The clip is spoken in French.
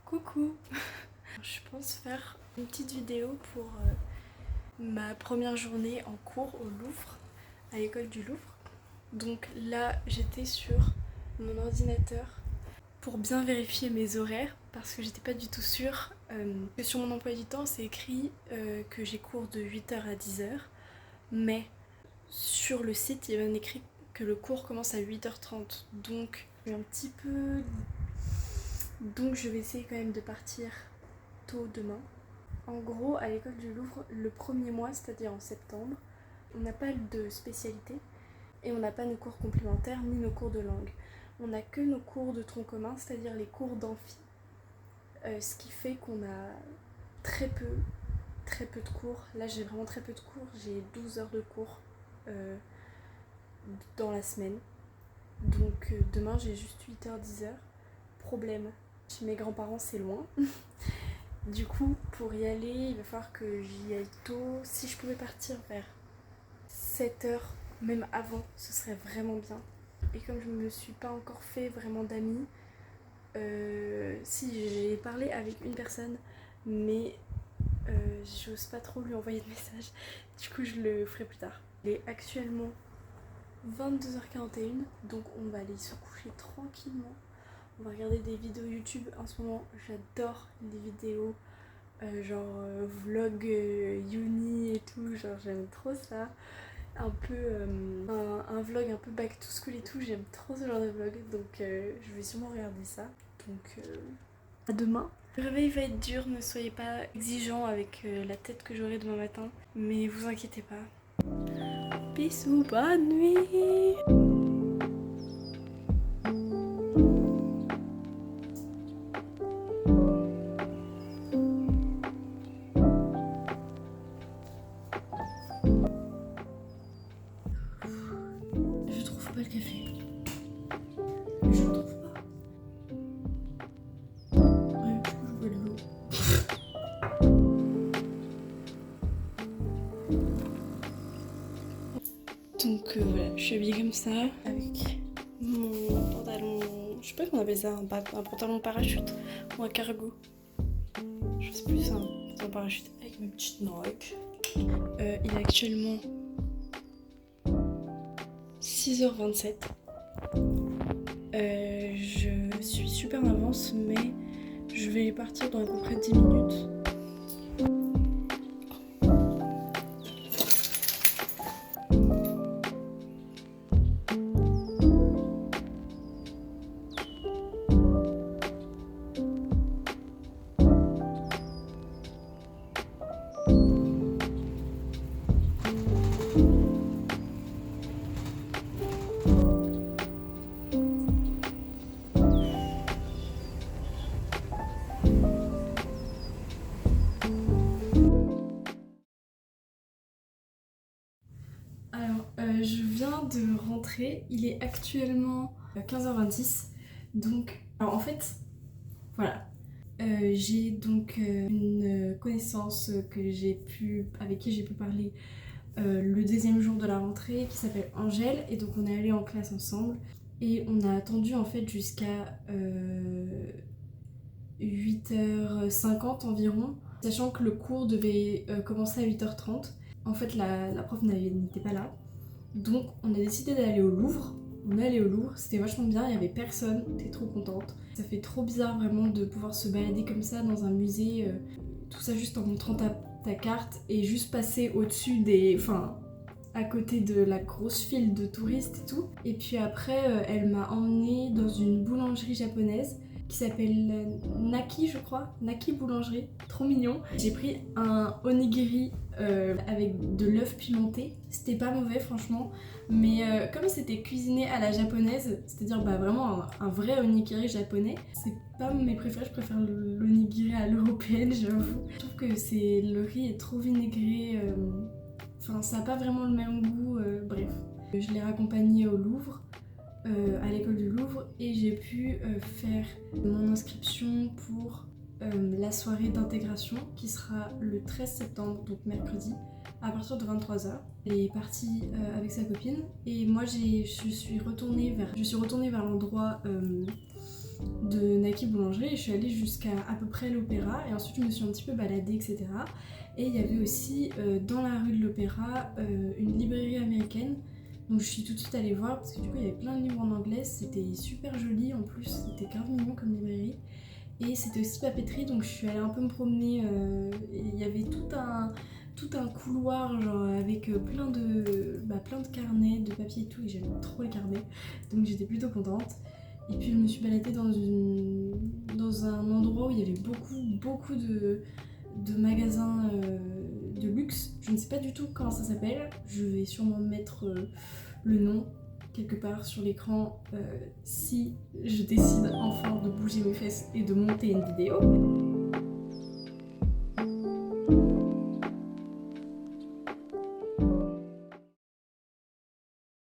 Coucou. Je pense faire une petite vidéo pour ma première journée en cours au Louvre, à l'école du Louvre. Donc là, j'étais sur mon ordinateur pour bien vérifier mes horaires parce que j'étais pas du tout sûre que sur mon emploi du temps, c'est écrit que j'ai cours de 8h à 10h, mais sur le site, il y a bien écrit que le cours commence à 8h30. Donc, donc je vais essayer quand même de partir tôt demain. En gros, à l'école du Louvre, le premier mois, c'est-à-dire en septembre, on n'a pas de spécialité et on n'a pas nos cours complémentaires ni nos cours de langue. On n'a que nos cours de tronc commun, c'est-à-dire les cours d'amphi. Ce qui fait qu'on a très peu de cours. Là, j'ai vraiment très peu de cours. J'ai 12 heures de cours dans la semaine. Donc demain, j'ai juste 8h, 10h. Problème, chez mes grands-parents, c'est loin. Du coup, pour y aller, il va falloir que j'y aille tôt. Si je pouvais partir vers 7h, même avant, ce serait vraiment bien. Et comme je ne me suis pas encore fait vraiment d'amis, si j'ai parlé avec une personne, mais j'ose pas trop lui envoyer de message. Du coup, je le ferai plus tard. Il est actuellement 22h41, donc on va aller se coucher tranquillement. On va regarder des vidéos YouTube. En ce moment, j'adore les vidéos vlog uni et tout, genre j'aime trop ça. Un peu un vlog un peu back to school et tout, j'aime trop ce genre de vlog, donc je vais sûrement regarder ça. Donc à demain. Le réveil va être dur, ne soyez pas exigeants avec la tête que j'aurai demain matin, mais vous inquiétez pas. Bisous, bonne nuit. Je trouve pas le café. Je le trouve pas. Ouais, du coup, je bois de l'eau. Donc voilà, je suis habillée comme ça, avec mon pantalon, je sais pas comment on appelle ça, un pantalon parachute ou un cargo. Je sais plus, c'est un parachute avec mes petites Nike. Il est actuellement 6h27. Je suis super en avance, mais je vais partir dans à peu près 10 minutes. Alors, je viens de rentrer, il est actuellement 15h26, donc, alors en fait, voilà, j'ai donc une connaissance avec qui j'ai pu parler le deuxième jour de la rentrée, qui s'appelle Angèle, et donc on est allé en classe ensemble, et on a attendu en fait jusqu'à 8h50 environ, sachant que le cours devait commencer à 8h30. En fait, la prof n'était pas là. Donc, on a décidé d'aller au Louvre. On est allé au Louvre, c'était vachement bien, il y avait personne, j'étais trop contente. Ça fait trop bizarre vraiment de pouvoir se balader comme ça dans un musée, tout ça juste en montrant ta carte et juste passer au-dessus à côté de la grosse file de touristes et tout. Et puis après, elle m'a emmenée dans une boulangerie japonaise qui s'appelle Naki, je crois, Naki Boulangerie, trop mignon. J'ai pris un onigiri avec de l'œuf pimenté, c'était pas mauvais franchement, mais comme c'était cuisiné à la japonaise, c'est-à-dire vraiment un vrai onigiri japonais, c'est pas mes préférés, je préfère l'onigiri à l'européenne, j'avoue. Je trouve que le riz est trop vinaigré, ça n'a pas vraiment le même goût, bref. Je l'ai raccompagné au Louvre, à l'école du Louvre, et j'ai pu faire mon inscription pour la soirée d'intégration qui sera le 13 septembre, donc mercredi, à partir de 23h. Elle est partie avec sa copine et moi je suis retournée vers l'endroit de Naki Boulangerie et je suis allée jusqu'à à peu près l'Opéra et ensuite je me suis un petit peu baladée, etc. Et il y avait aussi dans la rue de l'Opéra une librairie américaine, donc je suis tout de suite allée voir parce que du coup il y avait plein de livres en anglais, c'était super joli en plus, c'était grave mignon comme librairie. Et c'était aussi papeterie, donc je suis allée un peu me promener, et il y avait tout un couloir genre avec plein de carnets, de papier et tout, et j'aime trop les carnets, donc j'étais plutôt contente. Et puis je me suis baladée dans un endroit où il y avait beaucoup de magasins de luxe. Je ne sais pas du tout comment ça s'appelle, je vais sûrement mettre le nom quelque part sur l'écran si je décide enfin de bouger mes fesses et de monter une vidéo.